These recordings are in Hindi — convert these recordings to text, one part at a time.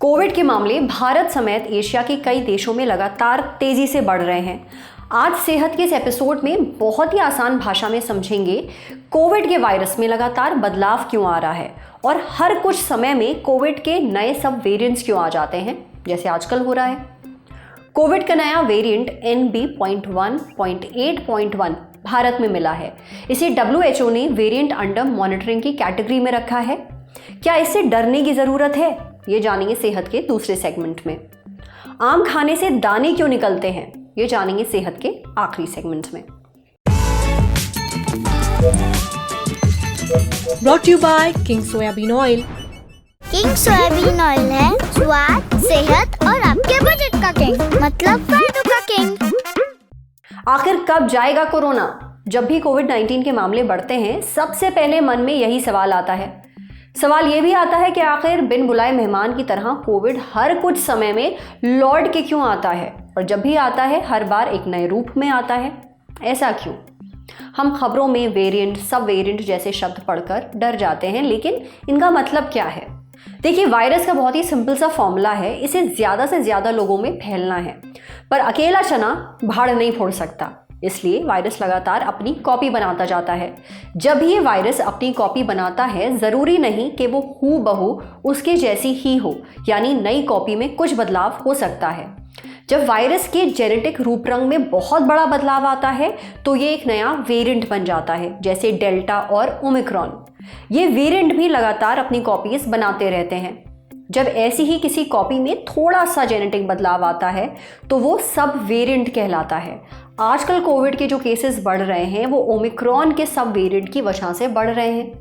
कोविड के मामले भारत समेत एशिया के कई देशों में लगातार तेजी से बढ़ रहे हैं। आज सेहत के इस एपिसोड में बहुत ही आसान भाषा में समझेंगे कोविड के वायरस में लगातार बदलाव क्यों आ रहा है और हर कुछ समय में कोविड के नए सब वेरिएंट्स क्यों आ जाते हैं, जैसे आजकल हो रहा है। कोविड का नया वेरिएंट NB.1.8.1 भारत में मिला है। इसे WHO ने वेरिएंट अंडर मॉनिटरिंग की कैटेगरी में रखा है। क्या इससे डरने की जरूरत है, ये जानेंगे सेहत के दूसरे सेगमेंट में। आम खाने से दाने क्यों निकलते हैं, ये जानेंगे सेहत के आखिरी सेगमेंट में। Brought to you by King Soybean Oil। King soybean oil है स्वाद, सेहत और आपके बजट का किंग, मतलब फायदों का किंग। आखिर कब जाएगा कोरोना? जब भी कोविड-19 के मामले बढ़ते हैं, सबसे पहले मन में यही सवाल आता है। सवाल ये भी आता है कि आखिर बिन बुलाए मेहमान की तरह कोविड हर कुछ समय में लौट के क्यों आता है, और जब भी आता है हर बार एक नए रूप में आता है। ऐसा क्यों? हम खबरों में वेरिएंट, सब वेरिएंट जैसे शब्द पढ़कर डर जाते हैं, लेकिन इनका मतलब क्या है? देखिए, वायरस का बहुत ही सिंपल सा फॉर्मूला है, इसे ज़्यादा से ज़्यादा लोगों में फैलना है, पर अकेला चना भाड़ नहीं फोड़ सकता। इसलिए वायरस लगातार अपनी कॉपी बनाता जाता है। जब ये वायरस अपनी कॉपी बनाता है, ज़रूरी नहीं कि वो हूबहू उसके जैसी ही हो, यानी नई कॉपी में कुछ बदलाव हो सकता है। जब वायरस के जेनेटिक रूप रंग में बहुत बड़ा बदलाव आता है, तो ये एक नया वेरिएंट बन जाता है, जैसे डेल्टा और ओमिक्रॉन। ये वेरिएंट भी लगातार अपनी कॉपीज बनाते रहते हैं। जब ऐसी ही किसी कॉपी में थोड़ा सा जेनेटिक बदलाव आता है, तो वो सब वेरिएंट कहलाता है। आजकल कोविड के जो केसेस बढ़ रहे हैं, वो ओमिक्रॉन के सब वेरिएंट की वजह से बढ़ रहे हैं।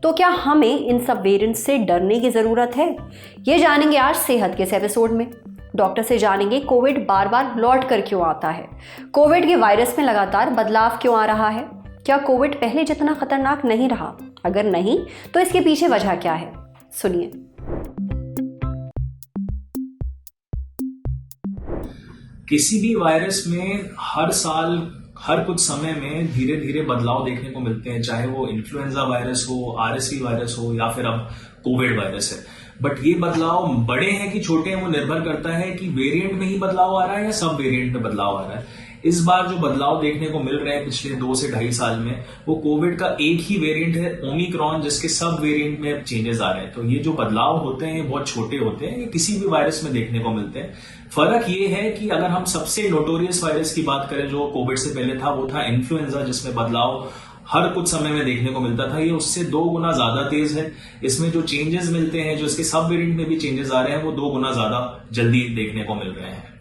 तो क्या हमें इन सब वेरिएंट से डरने की ज़रूरत है? ये जानेंगे आज सेहत के इस एपिसोड में। डॉक्टर से जानेंगे कोविड बार बार लौट कर क्यों आता है, कोविड के वायरस में लगातार बदलाव क्यों आ रहा है, क्या कोविड पहले जितना खतरनाक नहीं रहा? अगर नहीं, तो इसके पीछे वजह क्या है, सुनिए। किसी भी वायरस में हर साल हर कुछ समय में धीरे धीरे बदलाव देखने को मिलते हैं, चाहे वो इन्फ्लुएंजा वायरस हो, RSV वायरस हो या फिर अब कोविड वायरस है। बट ये बदलाव बड़े हैं कि छोटे हैं, वो निर्भर करता है कि वेरिएंट में ही बदलाव आ रहा है या सब वेरिएंट में बदलाव आ रहा है। इस बार जो बदलाव देखने को मिल रहे हैं पिछले 2 से 2.5 साल में, वो कोविड का एक ही वेरिएंट है ओमिक्रॉन, जिसके सब वेरिएंट में चेंजेस आ रहे हैं। तो ये जो बदलाव होते हैं ये बहुत छोटे होते हैं, ये किसी भी वायरस में देखने को मिलते हैं। फर्क ये है कि अगर हम सबसे नोटोरियस वायरस की बात करें जो कोविड से पहले था, वो था इन्फ्लुएंजा, जिसमें बदलाव हर कुछ समय में देखने को मिलता था। ये उससे 2 गुना ज्यादा तेज है। इसमें जो चेंजेस मिलते हैं, जो इसके सब वेरिएंट में भी चेंजेस आ रहे हैं, वो 2 गुना ज्यादा जल्दी देखने को मिल रहे हैं।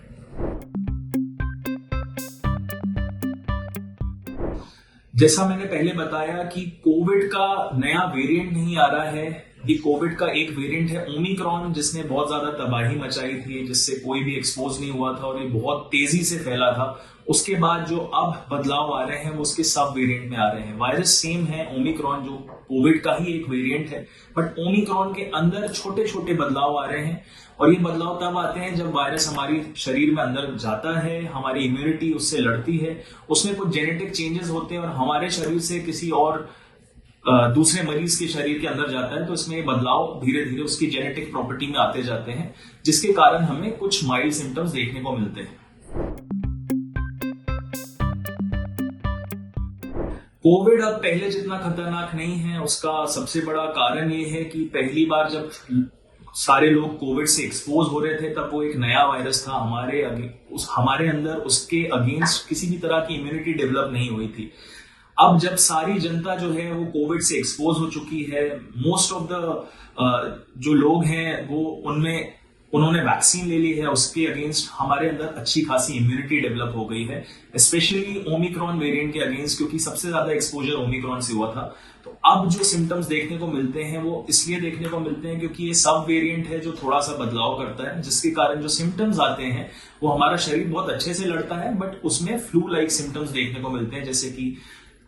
जैसा मैंने पहले बताया कि कोविड का नया वेरिएंट नहीं आ रहा है, ये कोविड का एक वेरिएंट है ओमिक्रॉन, जिसने बहुत ज्यादा तबाही मचाई थी, जिससे कोई भी एक्सपोज नहीं हुआ था और ये बहुत तेजी से फैला था। उसके बाद जो अब बदलाव आ रहे हैं वो उसके सब वेरिएंट में आ रहे हैं। वायरस सेम है ओमिक्रॉन, जो कोविड का ही एक वेरिएंट है, बट ओमिक्रॉन के अंदर छोटे छोटे बदलाव आ रहे हैं। और ये बदलाव तब आते हैं जब वायरस हमारी शरीर में अंदर जाता है, हमारी इम्यूनिटी उससे लड़ती है, उसमें कुछ जेनेटिक चेंजेस होते हैं और हमारे शरीर से किसी और दूसरे मरीज के शरीर के अंदर जाता है। तो इसमें ये बदलाव धीरे धीरे उसकी जेनेटिक प्रॉपर्टी में आते जाते हैं, जिसके कारण हमें कुछ माइल्ड सिम्टम्स देखने को मिलते हैं। कोविड अब पहले जितना खतरनाक नहीं है। उसका सबसे बड़ा कारण ये है कि पहली बार जब सारे लोग कोविड से एक्सपोज हो रहे थे, तब वो एक नया वायरस था, हमारे अंदर उसके अगेंस्ट किसी भी तरह की इम्यूनिटी डेवलप नहीं हुई थी। अब जब सारी जनता जो है वो कोविड से एक्सपोज हो चुकी है, मोस्ट ऑफ द जो लोग हैं वो उन्होंने वैक्सीन ले ली है, उसके अगेंस्ट हमारे अंदर अच्छी खासी इम्यूनिटी डेवलप हो गई है, स्पेशली ओमिक्रॉन वेरिएंट के अगेंस्ट, क्योंकि सबसे ज्यादा एक्सपोजर ओमिक्रॉन से हुआ था। तो अब जो सिम्टम्स देखने को मिलते हैं वो इसलिए देखने को मिलते हैं क्योंकि ये सब वेरिएंट है जो थोड़ा सा बदलाव करता है, जिसके कारण जो सिम्टम्स आते हैं वो हमारा शरीर बहुत अच्छे से लड़ता है, बट उसमें फ्लू लाइक सिम्टम्स देखने को मिलते हैं, जैसे कि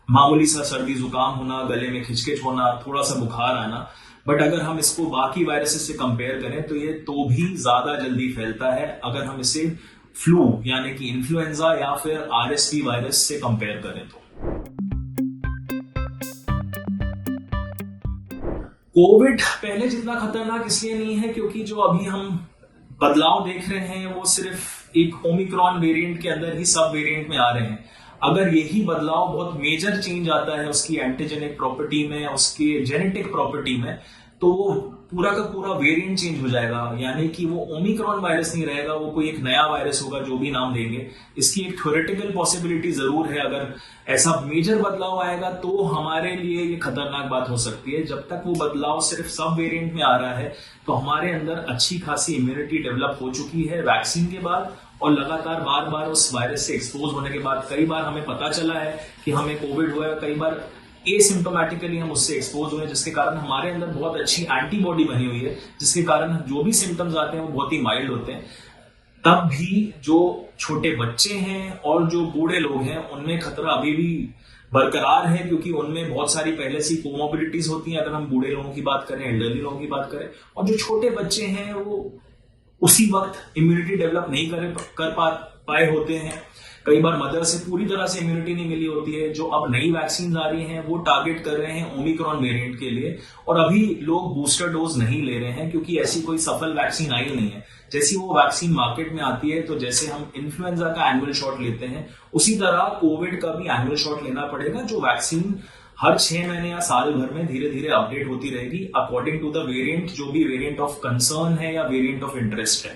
मामूली सा सर्दी जुकाम होना, गले में खिचखिच होना, थोड़ा सा बुखार आना। बट अगर हम इसको बाकी वायरसेस से कंपेयर करें तो ये तो भी ज्यादा जल्दी फैलता है अगर हम इसे फ्लू यानी कि इन्फ्लुएंजा या फिर RSV वायरस से कंपेयर करें तो। कोविड पहले जितना खतरनाक इसलिए नहीं है क्योंकि जो अभी हम बदलाव देख रहे हैं वो सिर्फ एक ओमिक्रॉन वेरिएंट के अंदर ही सब वेरिएंट में आ रहे हैं। अगर यही बदलाव बहुत मेजर चेंज आता है उसकी एंटीजेनिक प्रॉपर्टी में, उसके जेनेटिक प्रॉपर्टी में, तो वो पूरा का पूरा वेरिएंट चेंज हो जाएगा। यानी कि वो ओमिक्रॉन वायरस नहीं रहेगा, वो कोई एक नया वायरस होगा, जो भी नाम देंगे। इसकी एक थ्योरेटिकल पॉसिबिलिटी जरूर है। अगर ऐसा मेजर बदलाव आएगा तो हमारे लिए ये खतरनाक बात हो सकती है। जब तक वो बदलाव सिर्फ सब वेरिएंट में आ रहा है तो हमारे अंदर अच्छी खासी इम्यूनिटी डेवलप हो चुकी है वैक्सीन के बाद, और लगातार बार बार उस वायरस से एक्सपोज होने के बाद कई बार हमें पता चला है कि हमें कोविड हुआ है, कई बार एसिम्प्टोमेटिकली हम उससे एक्सपोज हुए, जिसके कारण हमारे अंदर बहुत अच्छी एंटीबॉडी बनी हुई है, जिसके कारण जो भी सिम्टम्स आते हैं वो बहुत ही माइल्ड होते हैं। तब भी जो छोटे बच्चे हैं और जो बूढ़े लोग हैं उनमें खतरा अभी भी बरकरार है, क्योंकि उनमें बहुत सारी पहले से कोमोबिलिटीज होती हैं। अगर हम बूढ़े लोगों की बात करें, एल्डरली लोगों की बात करें, और जो छोटे बच्चे हैं वो उसी वक्त इम्यूनिटी डेवलप नहीं कर पाए होते हैं। कई बार मदर से पूरी तरह से इम्यूनिटी नहीं मिली होती है। जो अब नई वैक्सीन आ रही हैं वो टारगेट कर रहे हैं ओमिक्रॉन वेरिएंट के लिए, और अभी लोग बूस्टर डोज नहीं ले रहे हैं क्योंकि ऐसी कोई सफल वैक्सीन आई नहीं है। जैसी वो वैक्सीन मार्केट में आती है, तो जैसे हम इन्फ्लुएंजा का एनुअल शॉट लेते हैं, उसी तरह कोविड का भी एनुअल शॉट लेना पड़ेगा। जो वैक्सीन हर 6 महीने या साल भर में धीरे धीरे अपडेट होती रहेगी अकॉर्डिंग टू द वेरिएंट, जो भी वेरिएंट ऑफ कंसर्न है या वेरिएंट ऑफ इंटरेस्ट है।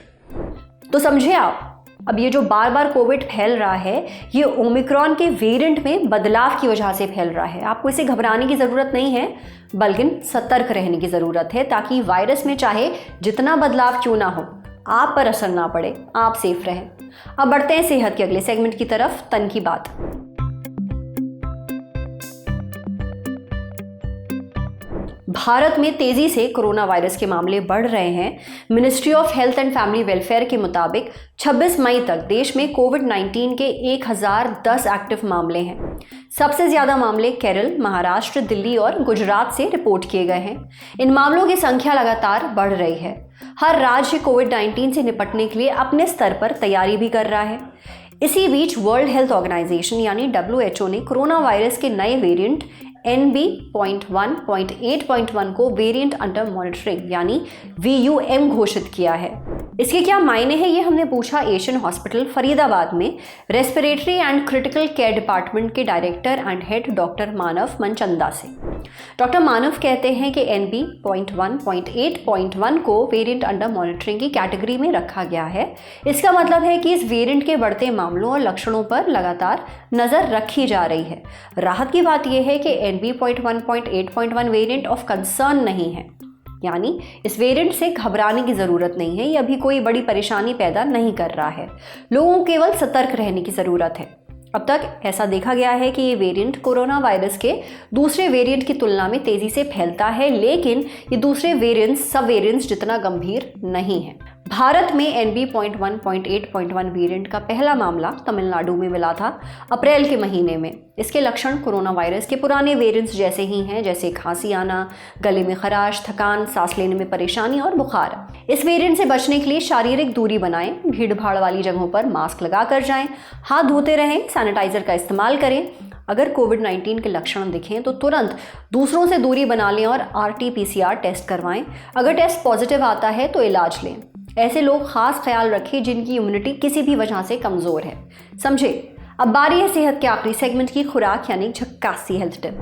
तो समझे आप, अब ये जो बार बार कोविड फैल रहा है ये ओमिक्रॉन के वेरिएंट में बदलाव की वजह से फैल रहा है। आपको इसे घबराने की ज़रूरत नहीं है, बल्कि सतर्क रहने की ज़रूरत है, ताकि वायरस में चाहे जितना बदलाव क्यों ना हो आप पर असर ना पड़े, आप सेफ रहें। अब बढ़ते हैं सेहत के अगले सेगमेंट की तरफ, तन की बात। भारत में तेजी से कोरोना वायरस के मामले बढ़ रहे हैं। Ministry of health and family welfare के मुताबिक 26 मई तक देश में कोविड-19 के 1010 एक्टिव मामले हैं। सबसे ज्यादा मामले केरल, महाराष्ट्र, दिल्ली और गुजरात से रिपोर्ट किए गए हैं। इन मामलों की संख्या लगातार बढ़ रही है। हर राज्य कोविड-19 से निपटने के लिए अपने स्तर पर तैयारी भी कर रहा है। इसी बीच वर्ल्ड हेल्थ ऑर्गेनाइजेशन यानी WHO ने कोरोना वायरस के नए वेरिएंट NB.1.8.1 को वेरिएंट अंडर मॉनिटरिंग यानी VUM घोषित किया है। इसके क्या मायने हैं, ये हमने पूछा एशियन हॉस्पिटल फरीदाबाद में respiratory and critical care department के डायरेक्टर एंड हेड डॉक्टर मानव मनचंदा से। डॉक्टर मानव कहते हैं कि NB.1.8.1 को वेरिएंट अंडर मॉनिटरिंग की कैटेगरी में रखा गया है। इसका मतलब है कि इस वेरिएंट के बढ़ते मामलों और लक्षणों पर लगातार नजर रखी जा रही है। राहत की बात यह है कि NB.1.8.1 वेरिएंट ऑफ कंसर्न नहीं है, यानी इस वेरिएंट से घबराने की ज़रूरत नहीं है। ये अभी कोई बड़ी परेशानी पैदा नहीं कर रहा है। लोगों को केवल सतर्क रहने की ज़रूरत है। अब तक ऐसा देखा गया है कि ये वेरिएंट कोरोना वायरस के दूसरे वेरिएंट की तुलना में तेज़ी से फैलता है, लेकिन ये दूसरे वेरिएंट्स सब वेरिएंट्स जितना गंभीर नहीं है। भारत में NB.1.8.1 वेरिएंट का पहला मामला तमिलनाडु में मिला था अप्रैल के महीने में। इसके लक्षण कोरोना वायरस के पुराने वेरिएंट्स जैसे ही हैं, जैसे खांसी आना, गले में खराश, थकान, सांस लेने में परेशानी और बुखार। इस वेरिएंट से बचने के लिए शारीरिक दूरी बनाएं, भीड़ भाड़ वाली जगहों पर मास्क लगा कर जाएं, हाथ धोते रहें, सैनिटाइजर का इस्तेमाल करें। अगर कोविड-19 के लक्षण दिखें तो तुरंत दूसरों से दूरी बना लें और RT-PCR टेस्ट करवाएं। अगर टेस्ट पॉजिटिव आता है तो इलाज लें। ऐसे लोग खास ख्याल रखें जिनकी इम्यूनिटी किसी भी वजह से कमजोर है। समझे। अब बारी है सेहत के आखिरी सेगमेंट की, खुराक यानी झक्कासी हेल्थ टिप।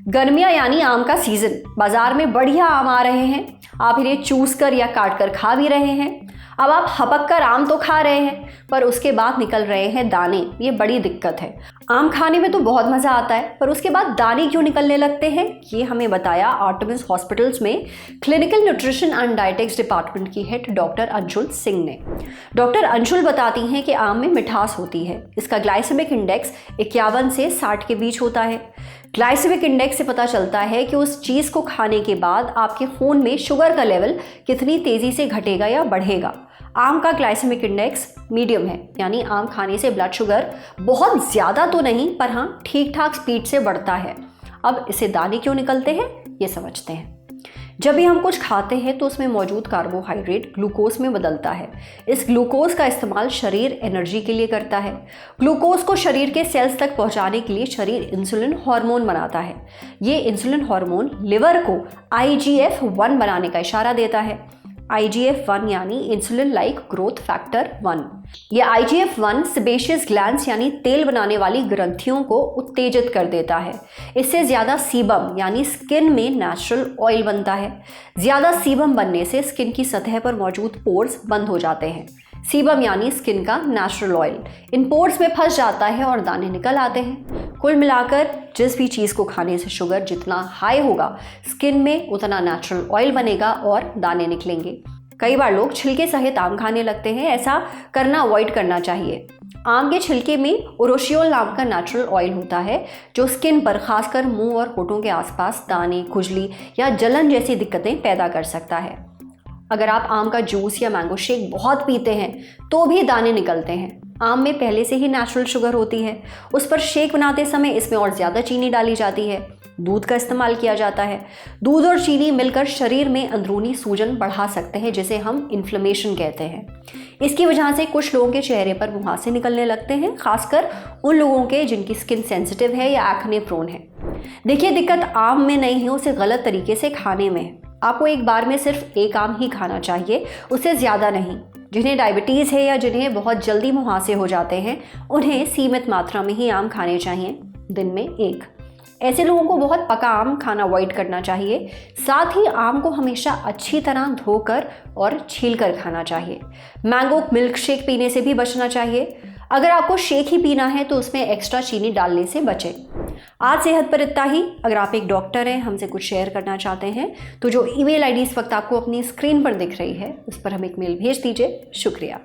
गर्मियां यानी आम का सीजन। बाजार में बढ़िया आम आ रहे हैं, आप इन्हें चूस कर या काट कर खा भी रहे हैं। अब आप हपक कर आम तो खा रहे हैं, पर उसके बाद निकल रहे हैं दाने। ये बड़ी दिक्कत है। आम खाने में तो बहुत मज़ा आता है, पर उसके बाद दाने क्यों निकलने लगते हैं, ये हमें बताया आर्टेमिस हॉस्पिटल्स में क्लिनिकल न्यूट्रिशन एंड डायटेक्स डिपार्टमेंट की हेड डॉक्टर अंशुल सिंह ने। डॉक्टर अंशुल बताती हैं कि आम में मिठास होती है। इसका ग्लाइसेमिक इंडेक्स 51 से 60 के बीच होता है। ग्लाइसेमिक इंडेक्स से पता चलता है कि उस चीज़ को खाने के बाद आपके खून में शुगर का लेवल कितनी तेज़ी से घटेगा या बढ़ेगा। आम का ग्लाइसेमिक इंडेक्स मीडियम है, यानी आम खाने से ब्लड शुगर बहुत ज़्यादा तो नहीं, पर हाँ ठीक ठाक स्पीड से बढ़ता है। अब इसे दाने क्यों निकलते हैं ये समझते हैं। जब भी हम कुछ खाते हैं तो उसमें मौजूद कार्बोहाइड्रेट ग्लूकोज में बदलता है। इस ग्लूकोज का इस्तेमाल शरीर एनर्जी के लिए करता है। ग्लूकोज को शरीर के सेल्स तक पहुंचाने के लिए शरीर इंसुलिन हार्मोन बनाता है। ये इंसुलिन हार्मोन लिवर को IGF-1 बनाने का इशारा देता है। IGF-1 यानी इंसुलिन लाइक ग्रोथ फैक्टर 1। ये IGF-1 सेबेशियस ग्लैंड्स यानी तेल बनाने वाली ग्रंथियों को उत्तेजित कर देता है। इससे ज़्यादा सीबम यानी स्किन में नेचुरल ऑयल बनता है। ज़्यादा सीबम बनने से स्किन की सतह पर मौजूद पोर्स बंद हो जाते हैं। सीबम यानी स्किन का नेचुरल ऑयल इन पोर्स में फंस जाता है और दाने निकल आते हैं। कुल मिलाकर जिस भी चीज़ को खाने से शुगर जितना हाई होगा, स्किन में उतना नेचुरल ऑयल बनेगा और दाने निकलेंगे। कई बार लोग छिलके सहित आम खाने लगते हैं। ऐसा करना अवॉइड करना चाहिए। आम के छिलके में ओरोशियोल नाम का नेचुरल ऑयल होता है जो स्किन पर खासकर मुंह और होठों के आसपास दाने, खुजली या जलन जैसी दिक्कतें पैदा कर सकता है। अगर आप आम का जूस या मैंगो शेक बहुत पीते हैं तो भी दाने निकलते हैं। आम में पहले से ही नेचुरल शुगर होती है। उस पर शेक बनाते समय इसमें और ज़्यादा चीनी डाली जाती है। दूध का इस्तेमाल किया जाता है। दूध और चीनी मिलकर शरीर में अंदरूनी सूजन बढ़ा सकते हैं, जिसे हम इन्फ्लेमेशन कहते हैं। इसकी वजह से कुछ लोगों के चेहरे पर मुहासे निकलने लगते हैं, खासकर उन लोगों के जिनकी स्किन सेंसिटिव है या एक्ने प्रोन है। देखिए, दिक्कत आम में नहीं है, उसे गलत तरीके से खाने में है। आपको एक बार में सिर्फ एक आम ही खाना चाहिए, उससे ज़्यादा नहीं। जिन्हें डायबिटीज़ है या जिन्हें बहुत जल्दी मुहासे हो जाते हैं, उन्हें सीमित मात्रा में ही आम खाने चाहिए, दिन में एक। ऐसे लोगों को बहुत पका आम खाना अवॉइड करना चाहिए। साथ ही आम को हमेशा अच्छी तरह धोकर और छीलकर खाना चाहिए। मैंगो मिल्क शेक पीने से भी बचना चाहिए। अगर आपको शेक ही पीना है तो उसमें एक्स्ट्रा चीनी डालने से बचें। आज सेहत पर इतना ही। अगर आप एक डॉक्टर हैं, हमसे कुछ शेयर करना चाहते हैं तो जो ईमेल आईडी इस वक्त आपको अपनी स्क्रीन पर दिख रही है उस पर हमें एक मेल भेज दीजिए। शुक्रिया।